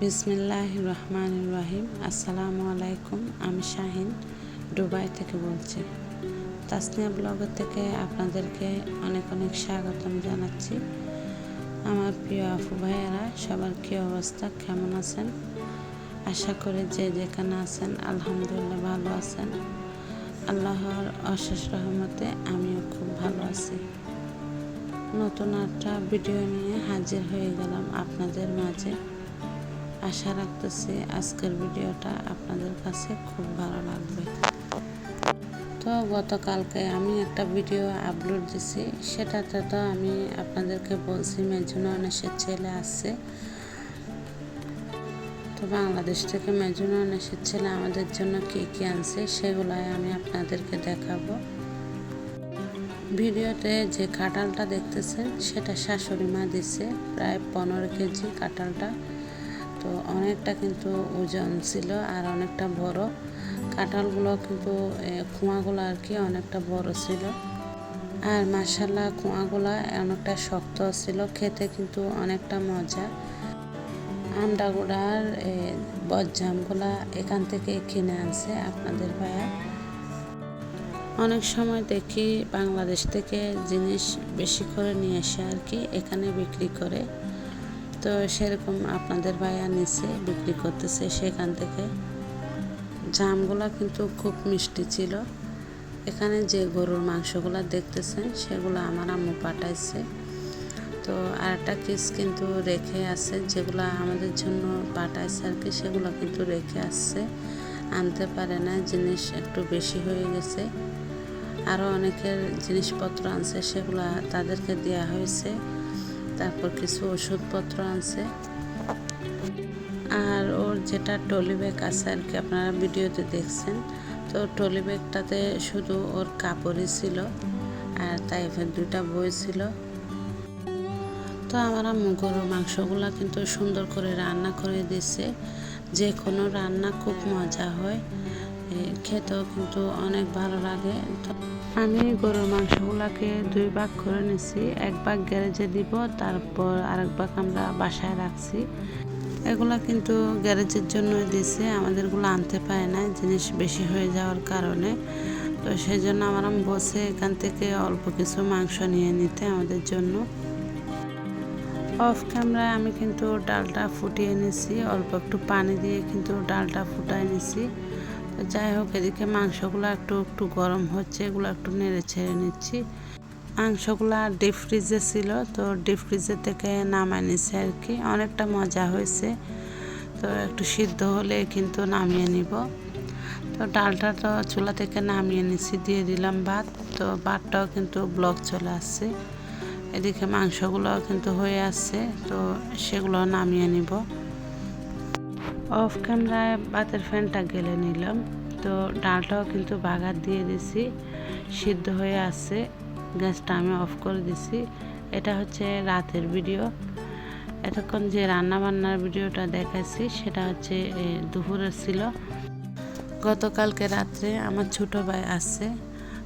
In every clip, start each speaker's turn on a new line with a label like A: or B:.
A: বিসমিল্লাহির রহমানির রহিম। আসসালামু আলাইকুম। আমি শাহিন দুবাই থেকে বলছি। তাসনিয়া ব্লগের থেকে আপনাদেরকে অনেক অনেক স্বাগতম জানাচ্ছি। আমার প্রিয় আপু ভাইয়েরা, সবার কী অবস্থা, কেমন আছেন? আশা করি যে যেখানে আছেন আলহামদুলিল্লাহ ভালো আছেন। আল্লাহর অশেষ রহমতে আমিও খুব ভালো আছি। নতুন একটা ভিডিও নিয়ে হাজির হয়ে গেলাম আপনাদের মাঝে। আশা রাখতেছি আজকের ভিডিওটা আপনাদের কাছে খুব ভালো লাগবে। তো গতকালকে আমি একটা ভিডিও আপলোড দিছি, সেটাতে তো আমি আপনাদেরকে বলছি মেজুনা অনেশের ছেলে আসছে। তো বাংলাদেশ থেকে মেজুনা অনেশের ছেলে আমাদের জন্য কী কী আনছে সেগুলাই আমি আপনাদেরকে দেখাবো। ভিডিওতে যে কাঁঠালটা দেখতেছেন সেটা শাশুড়ি মা দিছে, প্রায় 15 কেজি কাঁঠালটা। তো অনেকটা কিন্তু ওজন ছিল আর অনেকটা বড়। কাঁঠালগুলো কিন্তু কুয়াগুলো আর কি অনেকটা বড় ছিল। আর মাশাআল্লাহ কুয়াগুলো অনেকটা শক্ত ছিল, খেতে কিন্তু অনেকটা মজা। আমডাগুড়ার বজ্জামগুলা এখান থেকে কিনে আনছে আপনাদের ভাইয়া। অনেক সময় দেখি বাংলাদেশ থেকে জিনিস বেশি করে নিয়ে এসে আর কি এখানে বিক্রি করে। তো সেরকম আপনাদের ভাইয়া নিচে বিক্রি করতেছে সেখান থেকে। জামগুলা কিন্তু খুব মিষ্টি ছিল। এখানে যে গরুর মাংসগুলো দেখতেছেন সেগুলো আমার আম্মু পাঠাইছে। তো আরেকটা কেস কিন্তু রেখে আছে, যেগুলো আমাদের জন্য পাঠাইছে আর কি, সেগুলো কিন্তু রেখে আসছে, আনতে পারে না, জিনিস একটু বেশি হয়ে গেছে। আরও অনেকের জিনিসপত্র আনছে, সেগুলো তাদেরকে দেওয়া হয়েছে। তারপর কিছু ওষুধপত্র আনছে। আর ওর যেটা ট্রলি ব্যাগ আছে আর কি, আপনারা ভিডিওতে দেখছেন। তো ট্রলি ব্যাগটাতে শুধু ওর কাপড়ই ছিল আর তাইফের 2টা বই ছিল। তো আমার আম্মু গরুর মাংসগুলো কিন্তু সুন্দর করে রান্না করে দিচ্ছে। যে কোনো রান্না খুব মজা হয়, খেতেও কিন্তু অনেক ভালো লাগে। তো আমি গরুর মাংসগুলোকে 2 ভাগ করে নিছি। 1 ভাগ গ্যারেজে দিব, তারপর আরেক ভাগ আমরা বাসায় রাখছি। এগুলা কিন্তু গ্যারেজের জন্য দিছে, আমাদেরগুলো আনতে পারে না জিনিস বেশি হয়ে যাওয়ার কারণে। তো সেই জন্য আমার বসে এখান থেকে অল্প কিছু মাংস নিয়ে নিতে আমাদের জন্য। অফ ক্যামেরায় আমি কিন্তু ডালটা ফুটিয়ে নিছি, অল্প একটু পানি দিয়ে কিন্তু ডালটা ফুটাই নিছি। তো যাই হোক, এদিকে মাংসগুলো একটু একটু গরম হচ্ছে, এগুলো একটু নেড়ে ছেড়ে নিচ্ছি। মাংসগুলো ডিপ ফ্রিজে ছিল, তো ডিপ ফ্রিজের থেকে নামায় নিচ্ছে আর কি, অনেকটা মজা হয়েছে। তো একটু সিদ্ধ হলে কিন্তু নামিয়ে নিব। তো ডালটা তো চুলা থেকে নামিয়ে নিচ্ছি, দিয়ে দিলাম ভাত। তো ভাতটাও কিন্তু ব্লক চলে আসছে। এদিকে মাংসগুলোও কিন্তু হয়ে আসছে, তো সেগুলো নামিয়ে নিব। অফ ক্যামেরায় ভাতের ফ্যানটা গেলে নিলাম। তো ডালটাও কিন্তু বাগার দিয়ে দিছি, সিদ্ধ হয়ে আসছে। গ্যাসটা আমি অফ করে দিছি। এটা হচ্ছে রাতের ভিডিও। এতক্ষণ যে রান্না বান্নার ভিডিওটা দেখাচ্ছি সেটা হচ্ছে দুপুরের ছিল। গতকালকে রাত্রে আমার ছোট ভাই আসছে,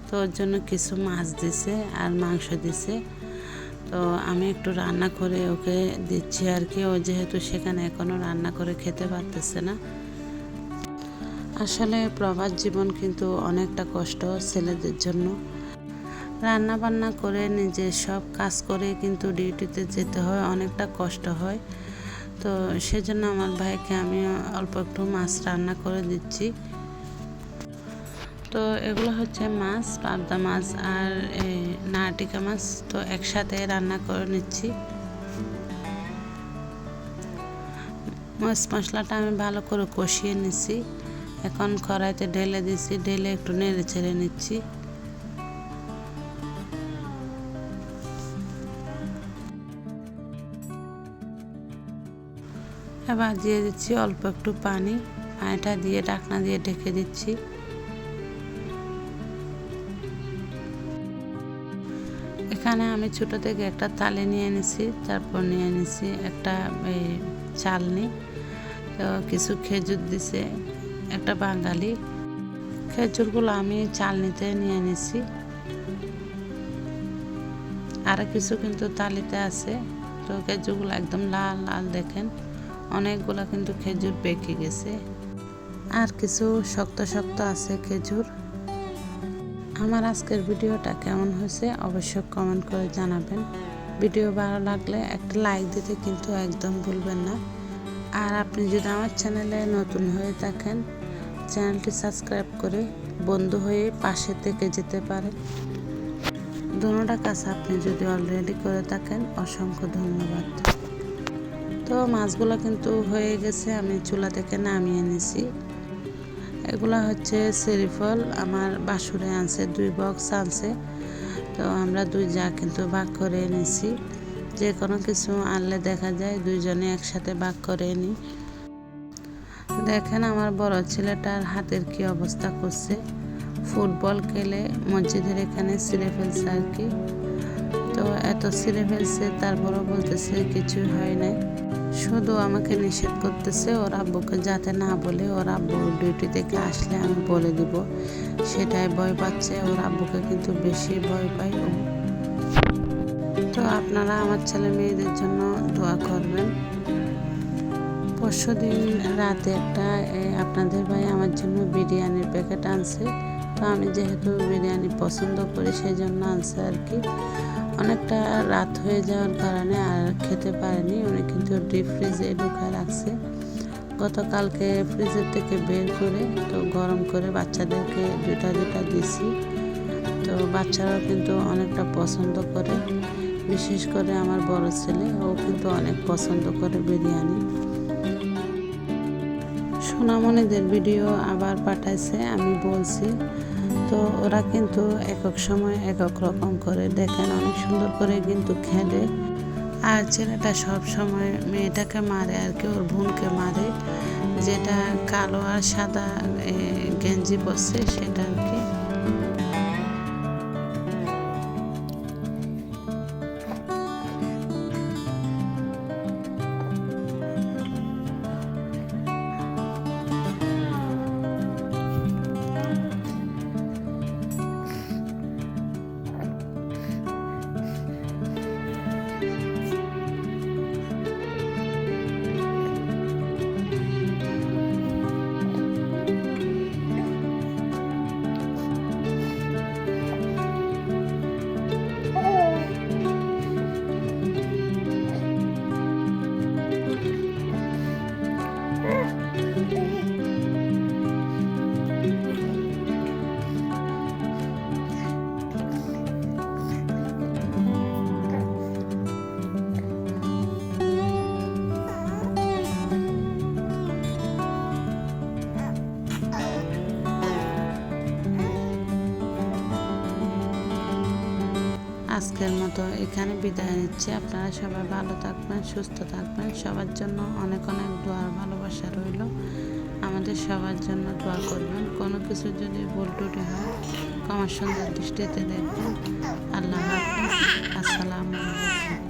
A: তো ওর জন্য কিছু মাছ দিছে আর মাংস দিছে। তো আমি একটু রান্না করে ওকে দিচ্ছি আর কি, ও যেহেতু সেখানে এখনও রান্না করে খেতে পারতেছে না। আসলে প্রবাস জীবন কিন্তু অনেকটা কষ্ট ছেলেদের জন্য। রান্না বান্না করে নিজের সব কাজ করে কিন্তু ডিউটিতে যেতে হয়, অনেকটা কষ্ট হয়। তো সেজন্য আমার ভাইকে আমি অল্প একটু মাছ রান্না করে দিচ্ছি। তো এগুলো হচ্ছে মাছ, পাবদা মাছ আর নাটিকা মাছ, তো একসাথে রান্না করে নিচ্ছি। মাছ মশলাটা আমি ভালো করে কষিয়ে নিচ্ছি। এখন কড়াইতে ঢেলে দিচ্ছি, ঢেলে একটু নেড়ে ছেড়ে নিচ্ছি। এবার দিয়ে দিচ্ছি অল্প একটু পানি, পানিটা দিয়ে ঢাকনা দিয়ে ঢেকে দিচ্ছি। এখানে আমি ছোট থেকে একটা থালি নিয়ে নিছি, তারপর নিয়ে নিছি একটা চালনি। তো কিছু খেজুর দিছে একটা বাঙালি। খেজুরগুলো আমি চালনিতে নিয়ে নিছি, আর কিছু কিন্তু থালিতে আছে। তো খেজুরগুলো একদম লাল লাল দেখেন, অনেকগুলা কিন্তু খেজুর পেকে গেছে, আর কিছু শক্ত শক্ত আছে খেজুর। আমার আজকের ভিডিওটা কেমন হয়েছে অবশ্যই কমেন্ট করে জানাবেন। ভিডিও ভালো লাগলে একটা লাইক দিতে কিন্তু একদম ভুলবেন না। আর আপনি যদি আমার চ্যানেলে নতুন হয়ে থাকেন, চ্যানেলটি সাবস্ক্রাইব করে বন্ধু হয়ে পাশে থেকে যেতে পারেন। দুটোটা কাজ আপনি যদি অলরেডি করে থাকেন অসংখ্য ধন্যবাদ। তো মাছগুলো কিন্তু হয়ে গেছে, আমি চুলা থেকে নামিয়ে নিছি। এগুলা হচ্ছে চেরি ফল, আমার বাসুরে আনছে 2 বক্স আনছে। তো আমরা 2 যা কিন্তু ভাগ করে নিছি। যে কোনো কিছু আনলে দেখা যায় দুইজনে একসাথে ভাগ করে নিই। দেখেন আমার বড় ছেলেটার হাতের কি অবস্থা করছে, ফুটবল খেলে মসজিদের এখানে ছিঁড়ে ফেলছে আর কি। তো এত ছিঁড়ে ফেলছে, তারপরও বলতেছে কিছুই হয় নাই, শুধু আমাকে নিষেধ করতেছে ওর আব্বুকে যাতে না বলে, ওর আব্বু ডিউটি থেকে আসলে আমি বলে দিব, সেটাই ভয় পাচ্ছে। ওর আব্বুকে কিন্তু বেশি ভয় পাই ও। তো আপনারা আমার ছেলে মেয়েদের জন্য দোয়া করবেন। পরশুদিন রাতে আপনাদের ভাই আমার জন্য বিরিয়ানির প্যাকেট আনছে। তো আমি যেহেতু বিরিয়ানি পছন্দ করি সেই জন্য আনছে আর কি। অনেকটা রাত হয়ে যাওয়ার কারণে আর খেতে পারেনি, উনি কিন্তু ডিপ ফ্রিজে ঢুকায় রাখছে। গতকালকে ফ্রিজের থেকে বের করে তো গরম করে বাচ্চাদেরকে দুটা দিছি। তো বাচ্চারাও কিন্তু অনেকটা পছন্দ করে, বিশেষ করে আমার বড় ছেলে, ও কিন্তু অনেক পছন্দ করে বিরিয়ানি। সোনামণিদের ভিডিও আবার পাঠাইছে, আমি বলছি। তো ওরা কিন্তু একক সময় একক রকম করে, দেখেন অনেক সুন্দর করে কিন্তু খেলে। আর ছেলেটা সব সময় মেয়েটাকে মারে আর কি, ওর বোনকে মারে, যেটা কালো আর সাদা গেঞ্জি পরছে সেটা আর কি। আজকের মতো এখানে বিদায় নিচ্ছি। আপনারা সবাই ভালো থাকবেন, সুস্থ থাকবেন। সবার জন্য অনেক অনেক দোয়ার ভালোবাসা রইল। আমাদের সবার জন্য দোয়া করবেন। কোনো কিছু যদি ভুল ত্রুটি হয় ক্ষমার সুন্দর দৃষ্টিতে দেখবেন। আল্লাহ হাফেজ। আসসালামু আলাইকুম।